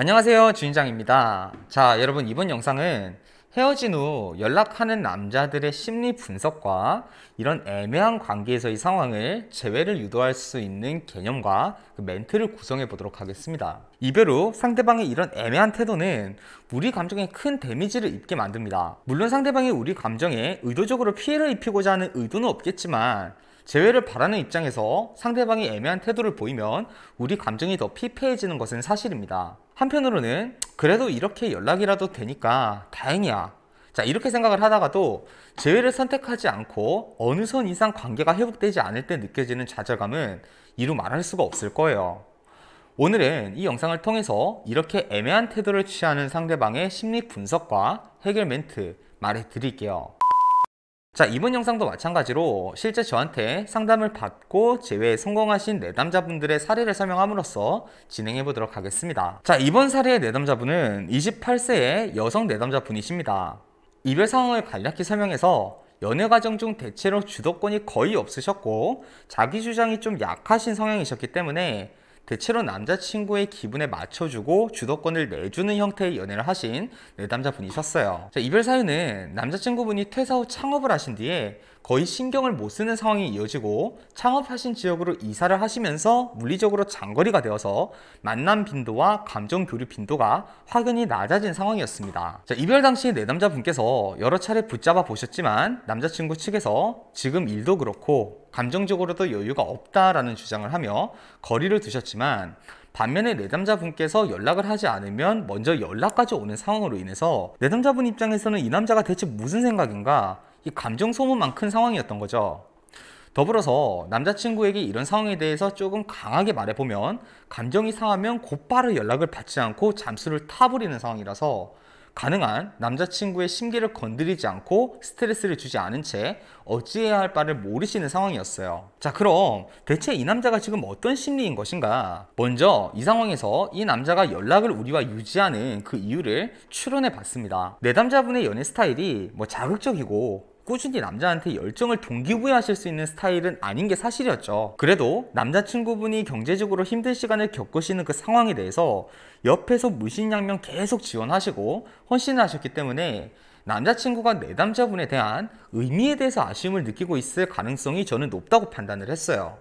안녕하세요, 주인장입니다. 자, 여러분, 이번 영상은 헤어진 후 연락하는 남자들의 심리 분석과 이런 애매한 관계에서의 상황을 재회를 유도할 수 있는 개념과 그 멘트를 구성해 보도록 하겠습니다. 이별 후 상대방의 이런 애매한 태도는 우리 감정에 큰 데미지를 입게 만듭니다. 물론 상대방이 우리 감정에 의도적으로 피해를 입히고자 하는 의도는 없겠지만 재회를 바라는 입장에서 상대방이 애매한 태도를 보이면 우리 감정이 더 피폐해지는 것은 사실입니다. 한편으로는 그래도 이렇게 연락이라도 되니까 다행이야, 자, 이렇게 생각을 하다가도 재회를 선택하지 않고 어느 선 이상 관계가 회복되지 않을 때 느껴지는 좌절감은 이루 말할 수가 없을 거예요. 오늘은 이 영상을 통해서 이렇게 애매한 태도를 취하는 상대방의 심리 분석과 해결 멘트 말해 드릴게요. 자, 이번 영상도 마찬가지로 실제 저한테 상담을 받고 재회에 성공하신 내담자분들의 사례를 설명함으로써 진행해 보도록 하겠습니다. 자, 이번 사례의 내담자분은 28세의 여성 내담자분이십니다. 이별 상황을 간략히 설명해서 연애 과정 중 대체로 주도권이 거의 없으셨고 자기 주장이 좀 약하신 성향이셨기 때문에 대체로 남자친구의 기분에 맞춰주고 주도권을 내주는 형태의 연애를 하신 내담자분이셨어요. 자, 이별 사유는 남자친구분이 퇴사 후 창업을 하신 뒤에 거의 신경을 못 쓰는 상황이 이어지고 창업하신 지역으로 이사를 하시면서 물리적으로 장거리가 되어서 만남 빈도와 감정 교류 빈도가 확연히 낮아진 상황이었습니다. 자, 이별 당시 내담자분께서 여러 차례 붙잡아 보셨지만 남자친구 측에서 지금 일도 그렇고 감정적으로도 여유가 없다라는 주장을 하며 거리를 두셨지만 반면에 내담자분께서 연락을 하지 않으면 먼저 연락까지 오는 상황으로 인해서 내담자분 입장에서는 이 남자가 대체 무슨 생각인가, 이 감정 소모만 큰 상황이었던 거죠. 더불어서 남자친구에게 이런 상황에 대해서 조금 강하게 말해보면 감정이 상하면 곧바로 연락을 받지 않고 잠수를 타버리는 상황이라서 가능한 남자친구의 심기를 건드리지 않고 스트레스를 주지 않은 채 어찌해야 할 바를 모르시는 상황이었어요. 자, 그럼 대체 이 남자가 지금 어떤 심리인 것인가? 먼저 이 상황에서 이 남자가 연락을 우리와 유지하는 그 이유를 추론해 봤습니다. 내담자분의 연애 스타일이 자극적이고 꾸준히 남자한테 열정을 동기부여하실 수 있는 스타일은 아닌 게 사실이었죠. 그래도 남자친구분이 경제적으로 힘든 시간을 겪으시는 그 상황에 대해서 옆에서 무신양면 계속 지원하시고 헌신을 하셨기 때문에 남자친구가 내담자분에 대한 의미에 대해서 아쉬움을 느끼고 있을 가능성이 저는 높다고 판단을 했어요.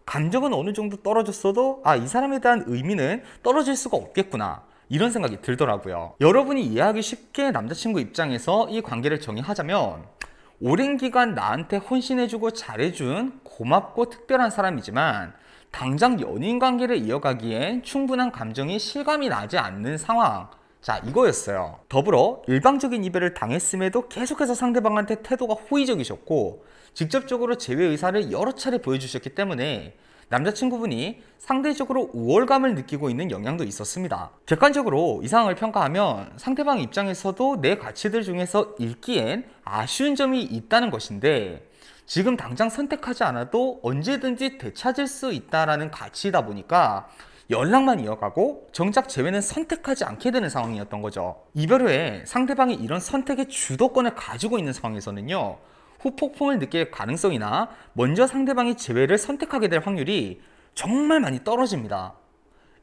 감정은 어느 정도 떨어졌어도 이 사람에 대한 의미는 떨어질 수가 없겠구나, 이런 생각이 들더라고요. 여러분이 이해하기 쉽게 남자친구 입장에서 이 관계를 정의하자면 오랜 기간 나한테 헌신해주고 잘해준 고맙고 특별한 사람이지만 당장 연인 관계를 이어가기엔 충분한 감정이 실감이 나지 않는 상황, 자, 이거였어요. 더불어 일방적인 이별을 당했음에도 계속해서 상대방한테 태도가 호의적이셨고 직접적으로 재회 의사를 여러 차례 보여주셨기 때문에 남자친구분이 상대적으로 우월감을 느끼고 있는 영향도 있었습니다. 객관적으로 이 상황을 평가하면 상대방 입장에서도 내 가치들 중에서 읽기엔 아쉬운 점이 있다는 것인데 지금 당장 선택하지 않아도 언제든지 되찾을 수 있다는 가치이다 보니까 연락만 이어가고 정작 재회는 선택하지 않게 되는 상황이었던 거죠. 이별 후에 상대방이 이런 선택의 주도권을 가지고 있는 상황에서는요, 후폭풍을 느낄 가능성이나 먼저 상대방이 재회를 선택하게 될 확률이 정말 많이 떨어집니다.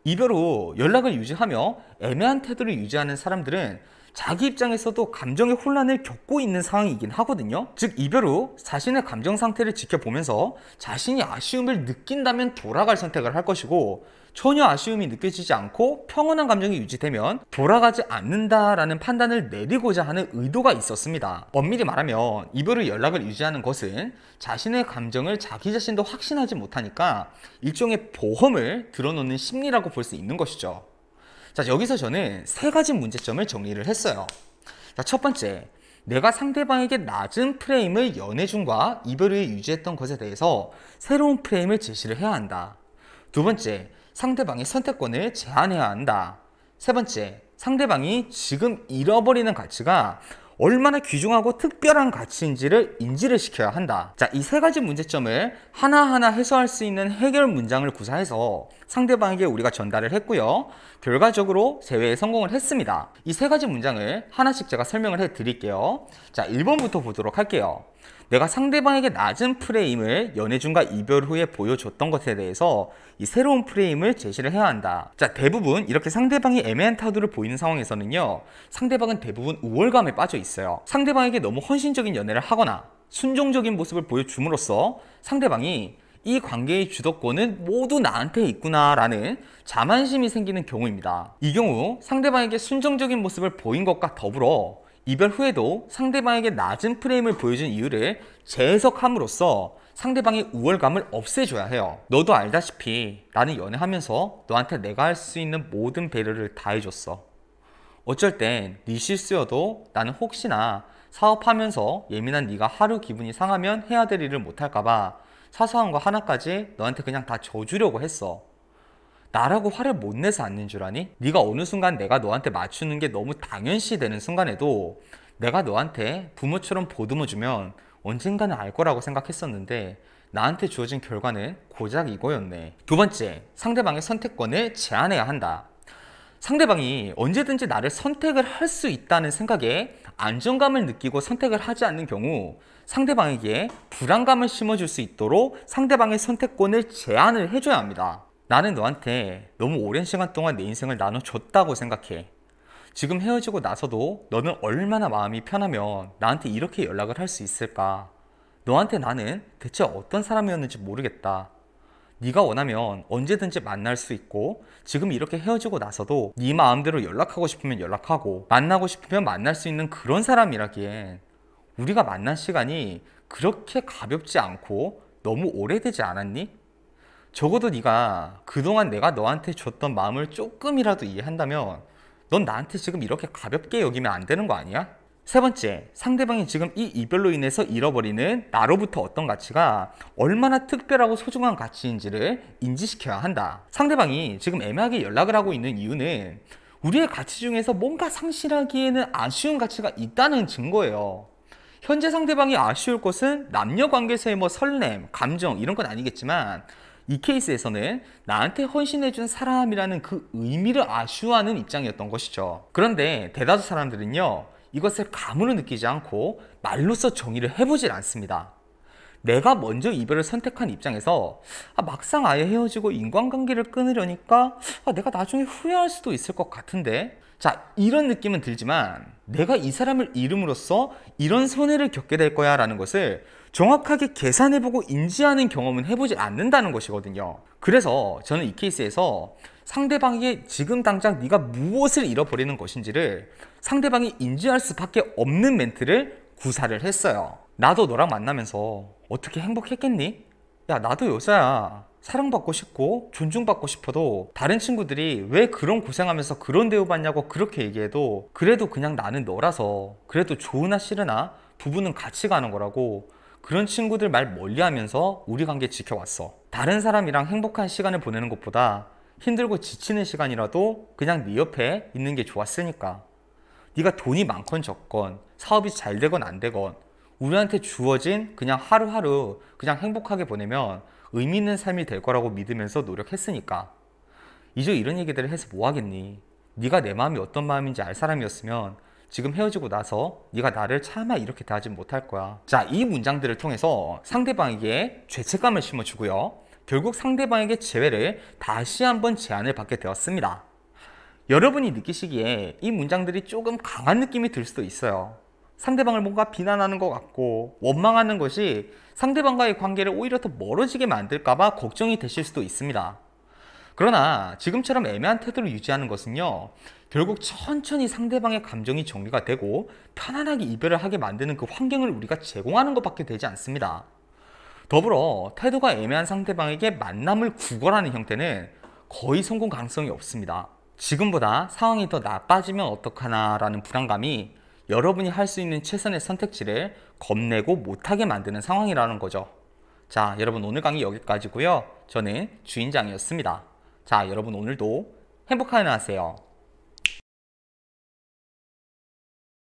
이별 후 연락을 유지하며 애매한 태도를 유지하는 사람들은 자기 입장에서도 감정의 혼란을 겪고 있는 상황이긴 하거든요. 즉 이별 후 자신의 감정 상태를 지켜보면서 자신이 아쉬움을 느낀다면 돌아갈 선택을 할 것이고 전혀 아쉬움이 느껴지지 않고 평온한 감정이 유지되면 돌아가지 않는다라는 판단을 내리고자 하는 의도가 있었습니다. 엄밀히 말하면 이별 후 연락을 유지하는 것은 자신의 감정을 자기 자신도 확신하지 못하니까 일종의 보험을 들어놓는 심리라고 볼 수 있는 것이죠. 자, 여기서 저는 세 가지 문제점을 정리를 했어요. 자, 첫 번째, 내가 상대방에게 낮은 프레임을 연애 중과 이별 후에 유지했던 것에 대해서 새로운 프레임을 제시를 해야 한다. 두 번째, 상대방의 선택권을 제한해야 한다. 세 번째, 상대방이 지금 잃어버리는 가치가 얼마나 귀중하고 특별한 가치인지를 인지를 시켜야 한다. 자, 이 세 가지 문제점을 하나하나 해소할 수 있는 해결 문장을 구사해서 상대방에게 우리가 전달을 했고요. 결과적으로 재회에 성공을 했습니다. 이 세 가지 문장을 하나씩 제가 설명을 해 드릴게요. 자, 1번부터 보도록 할게요. 내가 상대방에게 낮은 프레임을 연애 중과 이별 후에 보여줬던 것에 대해서 이 새로운 프레임을 제시를 해야 한다. 자, 대부분 이렇게 상대방이 애매한 타도를 보이는 상황에서는요, 상대방은 대부분 우월감에 빠져 있어요. 상대방에게 너무 헌신적인 연애를 하거나 순종적인 모습을 보여줌으로써 상대방이 이 관계의 주도권은 모두 나한테 있구나 라는 자만심이 생기는 경우입니다. 이 경우 상대방에게 순종적인 모습을 보인 것과 더불어 이별 후에도 상대방에게 낮은 프레임을 보여준 이유를 재해석함으로써 상대방의 우월감을 없애줘야 해요. 너도 알다시피 나는 연애하면서 너한테 내가 할 수 있는 모든 배려를 다 해줬어. 어쩔 땐 네 실수여도 나는 혹시나 사업하면서 예민한 네가 하루 기분이 상하면 해야 될 일을 못할까봐 사소한 거 하나까지 너한테 그냥 다 져주려고 했어. 나라고 화를 못 내서 앉는 줄 아니? 네가 어느 순간 내가 너한테 맞추는 게 너무 당연시 되는 순간에도 내가 너한테 부모처럼 보듬어주면 언젠가는 알 거라고 생각했었는데 나한테 주어진 결과는 고작 이거였네. 두 번째, 상대방의 선택권을 제한해야 한다. 상대방이 언제든지 나를 선택을 할 수 있다는 생각에 안정감을 느끼고 선택을 하지 않는 경우 상대방에게 불안감을 심어줄 수 있도록 상대방의 선택권을 제한을 해줘야 합니다. 나는 너한테 너무 오랜 시간 동안 내 인생을 나눠줬다고 생각해. 지금 헤어지고 나서도 너는 얼마나 마음이 편하면 나한테 이렇게 연락을 할 수 있을까? 너한테 나는 대체 어떤 사람이었는지 모르겠다. 네가 원하면 언제든지 만날 수 있고 지금 이렇게 헤어지고 나서도 네 마음대로 연락하고 싶으면 연락하고 만나고 싶으면 만날 수 있는 그런 사람이라기엔 우리가 만난 시간이 그렇게 가볍지 않고 너무 오래되지 않았니? 적어도 네가 그동안 내가 너한테 줬던 마음을 조금이라도 이해한다면 넌 나한테 지금 이렇게 가볍게 여기면 안 되는 거 아니야? 세 번째, 상대방이 지금 이 이별로 인해서 잃어버리는 나로부터 어떤 가치가 얼마나 특별하고 소중한 가치인지를 인지시켜야 한다. 상대방이 지금 애매하게 연락을 하고 있는 이유는 우리의 가치 중에서 뭔가 상실하기에는 아쉬운 가치가 있다는 증거예요. 현재 상대방이 아쉬울 것은 남녀 관계에서의 설렘, 감정 이런 건 아니겠지만 이 케이스에서는 나한테 헌신해준 사람이라는 그 의미를 아쉬워하는 입장이었던 것이죠. 그런데 대다수 사람들은요, 이것을 감으로 느끼지 않고 말로써 정의를 해보질 않습니다. 내가 먼저 이별을 선택한 입장에서 막상 아예 헤어지고 인간관계를 끊으려니까 내가 나중에 후회할 수도 있을 것 같은데, 자, 이런 느낌은 들지만 내가 이 사람을 잃음으로써 이런 손해를 겪게 될 거야 라는 것을 정확하게 계산해보고 인지하는 경험은 해보지 않는다는 것이거든요. 그래서 저는 이 케이스에서 상대방에게 지금 당장 네가 무엇을 잃어버리는 것인지를 상대방이 인지할 수밖에 없는 멘트를 구사를 했어요. 나도 너랑 만나면서 어떻게 행복했겠니? 야, 나도 여자야. 사랑받고 싶고 존중받고 싶어도 다른 친구들이 왜 그런 고생하면서 그런 대우받냐고 그렇게 얘기해도 그래도 그냥 나는 너라서 그래도 좋으나 싫으나 부부는 같이 가는 거라고 그런 친구들 말 멀리하면서 우리 관계 지켜왔어. 다른 사람이랑 행복한 시간을 보내는 것보다 힘들고 지치는 시간이라도 그냥 네 옆에 있는 게 좋았으니까. 네가 돈이 많건 적건 사업이 잘 되건 안 되건 우리한테 주어진 그냥 하루하루 그냥 행복하게 보내면 의미 있는 삶이 될 거라고 믿으면서 노력했으니까. 이제 이런 얘기들을 해서 뭐 하겠니? 네가 내 마음이 어떤 마음인지 알 사람이었으면 지금 헤어지고 나서 네가 나를 차마 이렇게 대하지 못할 거야. 자, 이 문장들을 통해서 상대방에게 죄책감을 심어주고요, 결국 상대방에게 재회를 다시 한번 제안을 받게 되었습니다. 여러분이 느끼시기에 이 문장들이 조금 강한 느낌이 들 수도 있어요. 상대방을 뭔가 비난하는 것 같고 원망하는 것이 상대방과의 관계를 오히려 더 멀어지게 만들까봐 걱정이 되실 수도 있습니다. 그러나 지금처럼 애매한 태도를 유지하는 것은요, 결국 천천히 상대방의 감정이 정리가 되고 편안하게 이별을 하게 만드는 그 환경을 우리가 제공하는 것밖에 되지 않습니다. 더불어 태도가 애매한 상대방에게 만남을 구걸하는 형태는 거의 성공 가능성이 없습니다. 지금보다 상황이 더 나빠지면 어떡하나 라는 불안감이 여러분이 할 수 있는 최선의 선택지를 겁내고 못하게 만드는 상황이라는 거죠. 자, 여러분 오늘 강의 여기까지고요. 저는 주인장이었습니다. 자, 여러분 오늘도 행복한 하루 하세요.